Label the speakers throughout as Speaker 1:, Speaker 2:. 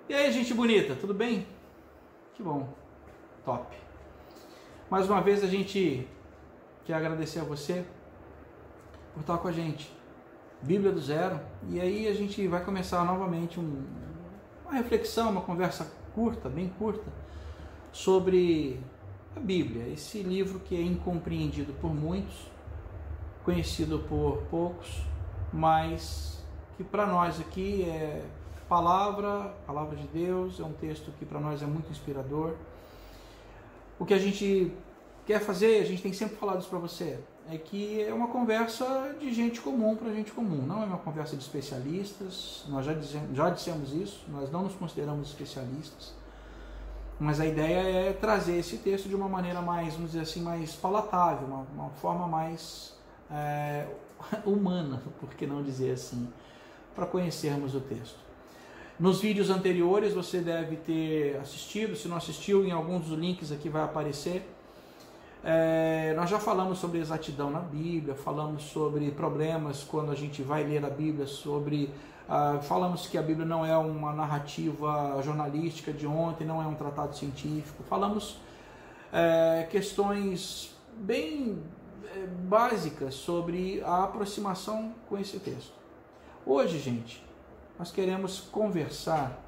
Speaker 1: E aí, gente bonita, tudo bem? Que bom, top. Mais uma vez a gente quer agradecer a você por estar com a gente. Bíblia do Zero. E aí a gente vai começar novamente uma reflexão, uma conversa curta, bem curta, sobre a Bíblia, esse livro que é incompreendido por muitos, conhecido por poucos, mas que para nós aqui é palavra de Deus, é um texto que para nós é muito inspirador. O que a gente quer fazer, a gente tem sempre falado isso para você, é que é uma conversa de gente comum para gente comum, não é uma conversa de especialistas, nós já dissemos isso, nós não nos consideramos especialistas, mas a ideia é trazer esse texto de uma maneira mais, vamos dizer assim, mais palatável, uma forma mais humana, por que não dizer assim, para conhecermos o texto. Nos vídeos anteriores você deve ter assistido, se não assistiu, em alguns dos links aqui vai aparecer. Nós já falamos sobre exatidão na Bíblia, falamos sobre problemas quando a gente vai ler a Bíblia, falamos que a Bíblia não é uma narrativa jornalística de ontem, não é um tratado científico, falamos questões bem básicas sobre a aproximação com esse texto. Hoje, gente, nós queremos conversar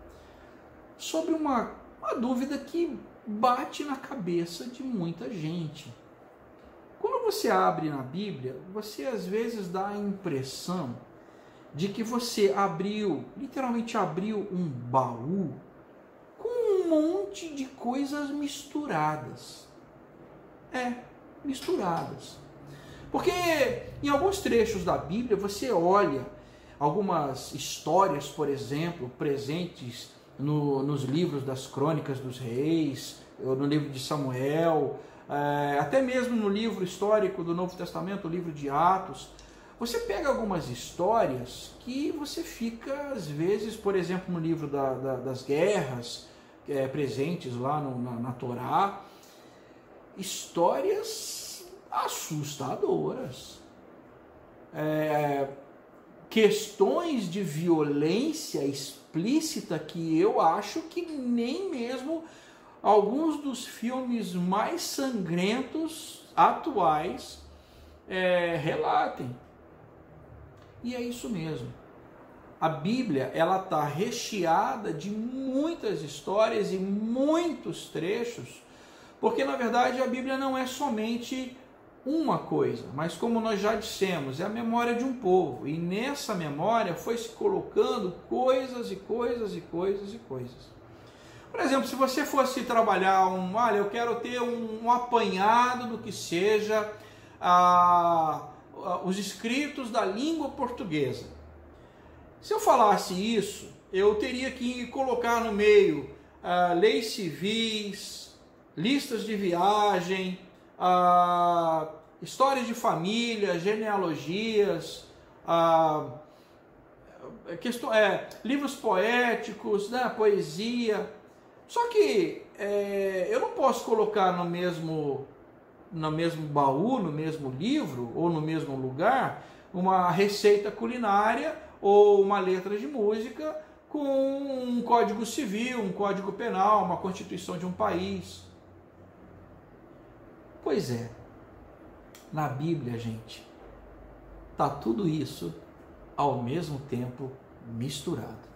Speaker 1: sobre uma dúvida que bate na cabeça de muita gente. Quando você abre na Bíblia, você às vezes dá a impressão de que você literalmente abriu um baú com um monte de coisas misturadas. Misturadas. Porque em alguns trechos da Bíblia você olha algumas histórias, por exemplo, presentes nos livros das Crônicas dos Reis, no livro de Samuel, até mesmo no livro histórico do Novo Testamento, o livro de Atos. Você pega algumas histórias que você fica, às vezes, por exemplo, no livro das guerras, presentes lá na Torá, histórias assustadoras. Questões de violência explícita que eu acho que nem mesmo alguns dos filmes mais sangrentos atuais relatem. E é isso mesmo. A Bíblia, ela está recheada de muitas histórias e muitos trechos, porque na verdade a Bíblia não é somente uma coisa, mas como nós já dissemos, é a memória de um povo, e nessa memória foi se colocando coisas e coisas e coisas e coisas. Por exemplo, se você fosse trabalhar eu quero ter um apanhado do que seja os escritos da língua portuguesa. Se eu falasse isso, eu teria que colocar no meio leis civis, listas de viagem, histórias de família, genealogias, livros poéticos, poesia. Só que eu não posso colocar no mesmo baú, no mesmo livro ou no mesmo lugar uma receita culinária ou uma letra de música com um código civil, um código penal, uma constituição de um país. Pois é, na Bíblia, gente, tá tudo isso ao mesmo tempo misturado.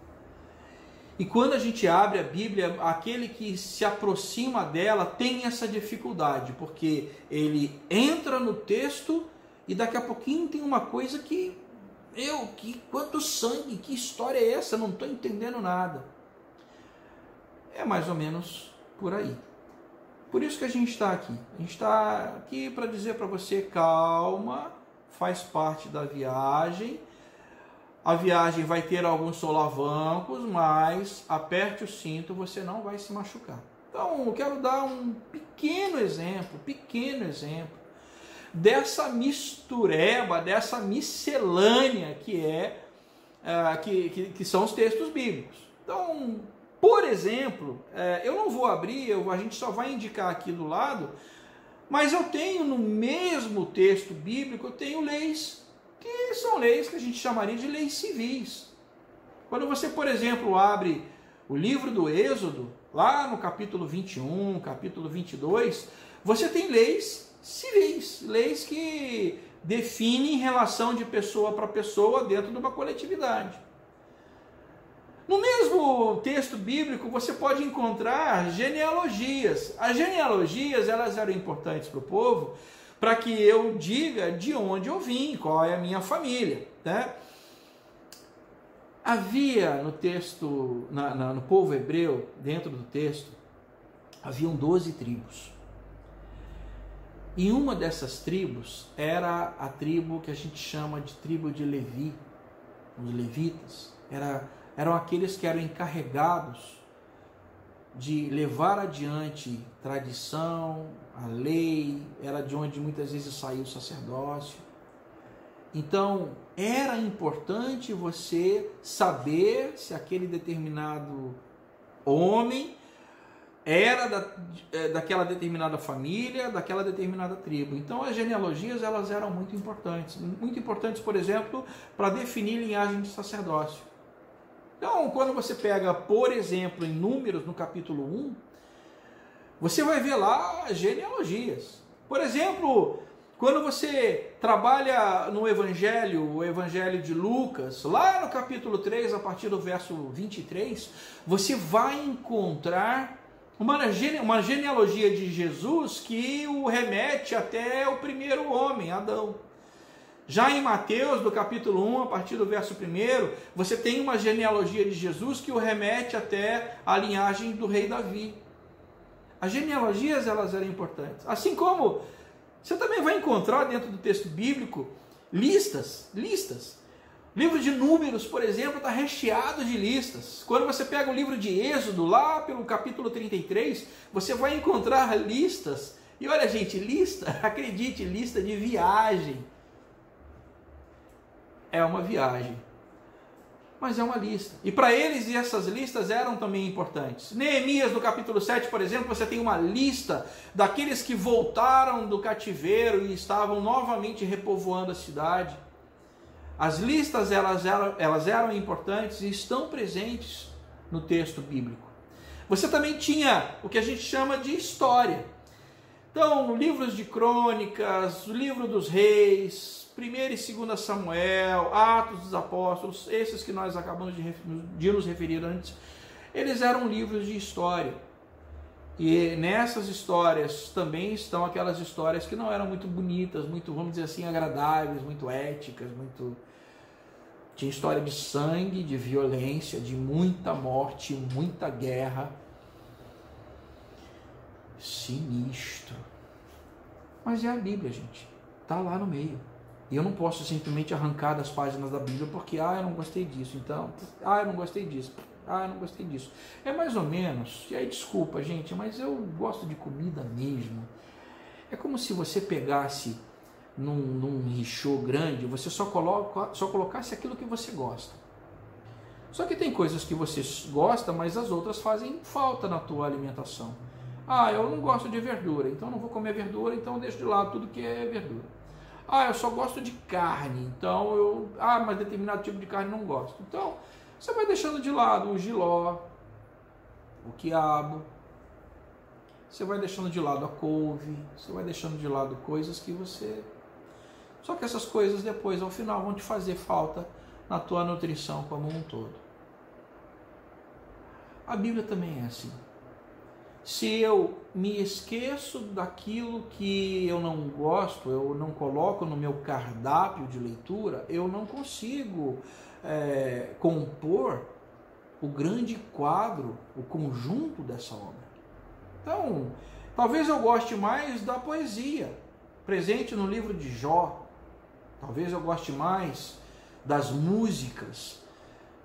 Speaker 1: E quando a gente abre a Bíblia, aquele que se aproxima dela tem essa dificuldade, porque ele entra no texto e daqui a pouquinho tem uma coisa que quanto sangue, que história é essa? Eu não estou entendendo nada. É mais ou menos por aí. Por isso que a gente está aqui. A gente está aqui para dizer para você, calma, faz parte da viagem. A viagem vai ter alguns solavancos, mas aperte o cinto, você não vai se machucar. Então, eu quero dar um pequeno exemplo dessa mistureba, dessa miscelânea que são os textos bíblicos. Então, por exemplo, eu não vou abrir, a gente só vai indicar aqui do lado, mas eu tenho no mesmo texto bíblico, eu tenho leis que são leis que a gente chamaria de leis civis. Quando você, por exemplo, abre o livro do Êxodo, lá no capítulo 21, capítulo 22, você tem leis civis, leis que definem relação de pessoa para pessoa dentro de uma coletividade. No mesmo texto bíblico, você pode encontrar genealogias. As genealogias, elas eram importantes para o povo, para que eu diga de onde eu vim, qual é a minha família, né? Havia no texto, no povo hebreu, dentro do texto, haviam 12 tribos. E uma dessas tribos era a tribo que a gente chama de tribo de Levi, os levitas. Eram aqueles que eram encarregados de levar adiante tradição, a lei, era de onde muitas vezes saiu o sacerdócio. Então, era importante você saber se aquele determinado homem era daquela determinada família, daquela determinada tribo. Então, as genealogias, elas eram muito importantes. Muito importantes, por exemplo, para definir linhagem de sacerdócio. Então, quando você pega, por exemplo, em Números, no capítulo 1, você vai ver lá as genealogias. Por exemplo, quando você trabalha no Evangelho, o Evangelho de Lucas, lá no capítulo 3, a partir do verso 23, você vai encontrar uma genealogia de Jesus que o remete até o primeiro homem, Adão. Já em Mateus, do capítulo 1, a partir do verso 1, você tem uma genealogia de Jesus que o remete até a linhagem do rei Davi. As genealogias, elas eram importantes. Assim como você também vai encontrar dentro do texto bíblico listas. O livro de Números, por exemplo, está recheado de listas. Quando você pega o livro de Êxodo, lá pelo capítulo 33, você vai encontrar listas. E olha, gente, lista, acredite, lista de viagem. É uma viagem, mas é uma lista. E para eles, essas listas eram também importantes. Neemias, no capítulo 7, por exemplo, você tem uma lista daqueles que voltaram do cativeiro e estavam novamente repovoando a cidade. As listas, elas eram importantes e estão presentes no texto bíblico. Você também tinha o que a gente chama de história. Então, livros de crônicas, o livro dos reis, 1 e 2 Samuel, Atos dos Apóstolos, esses que nós acabamos de nos referir antes, eles eram livros de história. E nessas histórias também estão aquelas histórias que não eram muito bonitas, muito, vamos dizer assim, agradáveis, muito éticas, muito... Tinha história de sangue, de violência, de muita morte, muita guerra. Sinistro. Mas é a Bíblia, gente. Está lá no meio. E eu não posso simplesmente arrancar das páginas da Bíblia porque, eu não gostei disso, então, eu não gostei disso, eu não gostei disso. É mais ou menos, e aí desculpa, gente, mas eu gosto de comida mesmo. É como se você pegasse num richô grande, você só colocasse aquilo que você gosta. Só que tem coisas que você gosta, mas as outras fazem falta na tua alimentação. Eu não gosto de verdura, então não vou comer verdura, então eu deixo de lado tudo que é verdura. Eu só gosto de carne, então mas determinado tipo de carne não gosto. Então, você vai deixando de lado o jiló, o quiabo, você vai deixando de lado a couve, você vai deixando de lado coisas que você... Só que essas coisas depois, ao final, vão te fazer falta na tua nutrição como um todo. A Bíblia também é assim. Se eu me esqueço daquilo que eu não gosto, eu não coloco no meu cardápio de leitura, eu não consigo compor o grande quadro, o conjunto dessa obra. Então, talvez eu goste mais da poesia, presente no livro de Jó. Talvez eu goste mais das músicas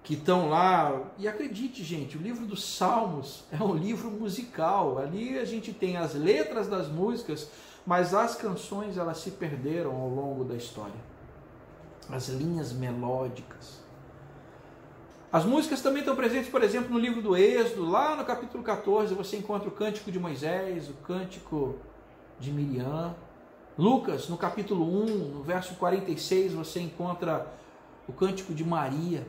Speaker 1: que estão lá. E acredite, gente, o livro dos Salmos é um livro musical. Ali a gente tem as letras das músicas, mas as canções, elas se perderam ao longo da história. As linhas melódicas. As músicas também estão presentes, por exemplo, no livro do Êxodo, lá no capítulo 14, você encontra o cântico de Moisés, o cântico de Miriam. Lucas, no capítulo 1, no verso 46, você encontra o cântico de Maria.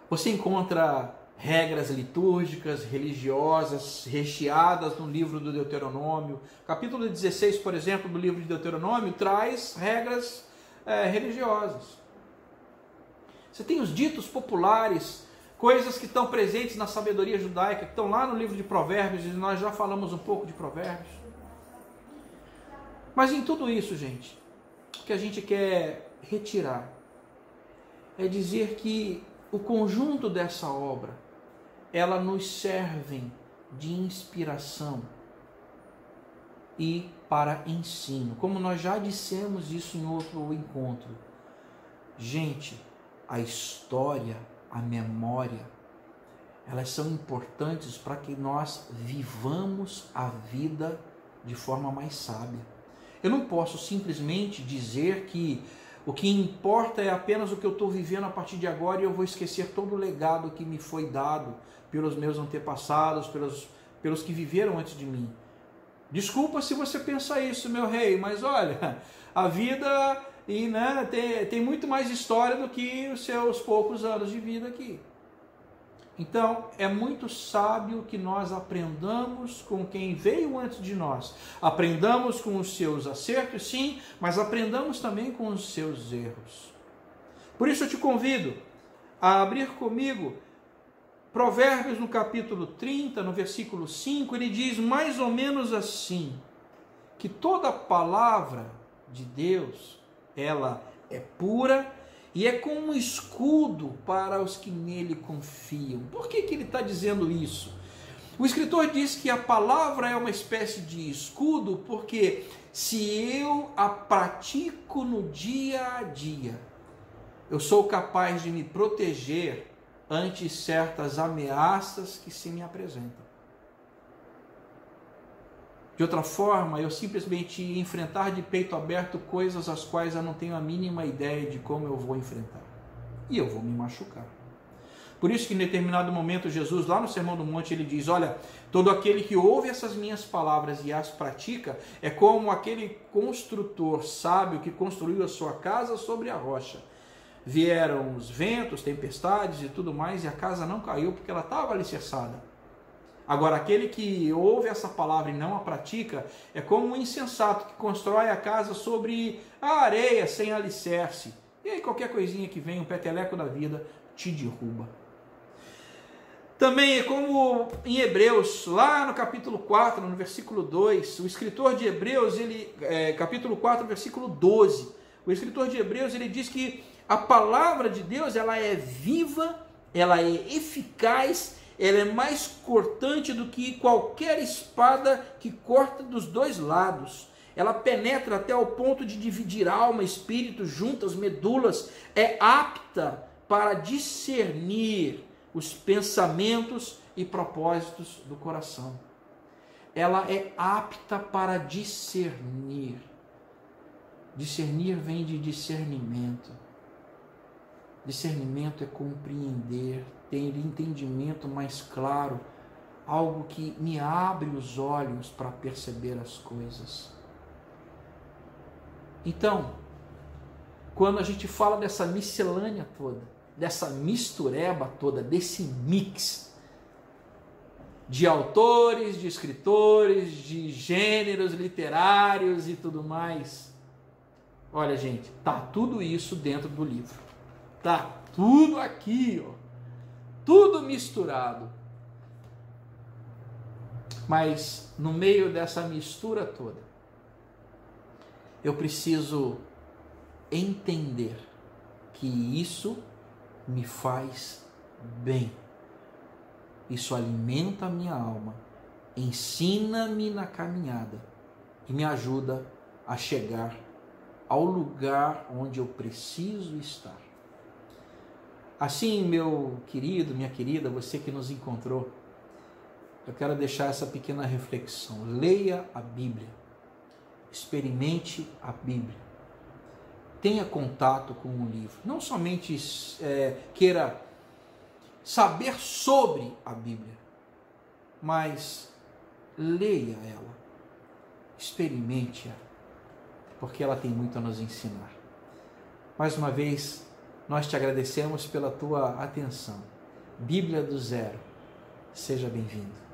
Speaker 1: Você encontra regras litúrgicas, religiosas, recheadas no livro do Deuteronômio. Capítulo 16, por exemplo, do livro de Deuteronômio, traz regras religiosas. Você tem os ditos populares, coisas que estão presentes na sabedoria judaica, que estão lá no livro de Provérbios, e nós já falamos um pouco de Provérbios. Mas em tudo isso, gente, o que a gente quer retirar é dizer que o conjunto dessa obra, ela nos serve de inspiração e para ensino. Como nós já dissemos isso em outro encontro. Gente, a história, a memória, elas são importantes para que nós vivamos a vida de forma mais sábia. Eu não posso simplesmente dizer que o que importa é apenas o que eu estou vivendo a partir de agora e eu vou esquecer todo o legado que me foi dado pelos meus antepassados, pelos que viveram antes de mim. Desculpa se você pensa isso, meu rei, mas olha, a vida tem muito mais história do que os seus poucos anos de vida aqui. Então, é muito sábio que nós aprendamos com quem veio antes de nós. Aprendamos com os seus acertos, sim, mas aprendamos também com os seus erros. Por isso eu te convido a abrir comigo Provérbios no capítulo 30, no versículo 5, ele diz mais ou menos assim, que toda palavra de Deus, ela é pura e é como um escudo para os que nele confiam. Por que ele está dizendo isso? O escritor diz que a palavra é uma espécie de escudo, porque se eu a pratico no dia a dia, eu sou capaz de me proteger ante certas ameaças que se me apresentam. De outra forma, eu simplesmente enfrentar de peito aberto coisas as quais eu não tenho a mínima ideia de como eu vou enfrentar. E eu vou me machucar. Por isso que em determinado momento Jesus, lá no Sermão do Monte, ele diz, olha, todo aquele que ouve essas minhas palavras e as pratica, é como aquele construtor sábio que construiu a sua casa sobre a rocha. Vieram os ventos, tempestades e tudo mais, e a casa não caiu porque ela estava alicerçada. Agora, aquele que ouve essa palavra e não a pratica, é como um insensato que constrói a casa sobre a areia sem alicerce. E aí qualquer coisinha que vem, um peteleco da vida, te derruba. Também é como em Hebreus, lá no capítulo 4, no versículo 2, o escritor de Hebreus, capítulo 4, versículo 12, o escritor de Hebreus, ele diz que a palavra de Deus, ela é viva, ela é eficaz, ela é mais cortante do que qualquer espada que corta dos dois lados. Ela penetra até o ponto de dividir alma, espírito, juntas, medulas. É apta para discernir os pensamentos e propósitos do coração. Ela é apta para discernir. Discernir vem de discernimento. Discernimento é compreender, ter entendimento mais claro, algo que me abre os olhos para perceber as coisas. Então, quando a gente fala dessa miscelânea toda, dessa mistureba toda, desse mix de autores, de escritores, de gêneros literários e tudo mais, olha, gente, tá tudo isso dentro do livro. Tá tudo aqui, ó, tudo misturado. Mas no meio dessa mistura toda, eu preciso entender que isso me faz bem. Isso alimenta a minha alma, ensina-me na caminhada e me ajuda a chegar ao lugar onde eu preciso estar. Assim, meu querido, minha querida, você que nos encontrou, eu quero deixar essa pequena reflexão. Leia a Bíblia, experimente a Bíblia, tenha contato com o livro. Não somente queira saber sobre a Bíblia, mas leia ela, experimente-a, porque ela tem muito a nos ensinar. Mais uma vez, nós te agradecemos pela tua atenção. Bíblia do Zero. Seja bem-vindo.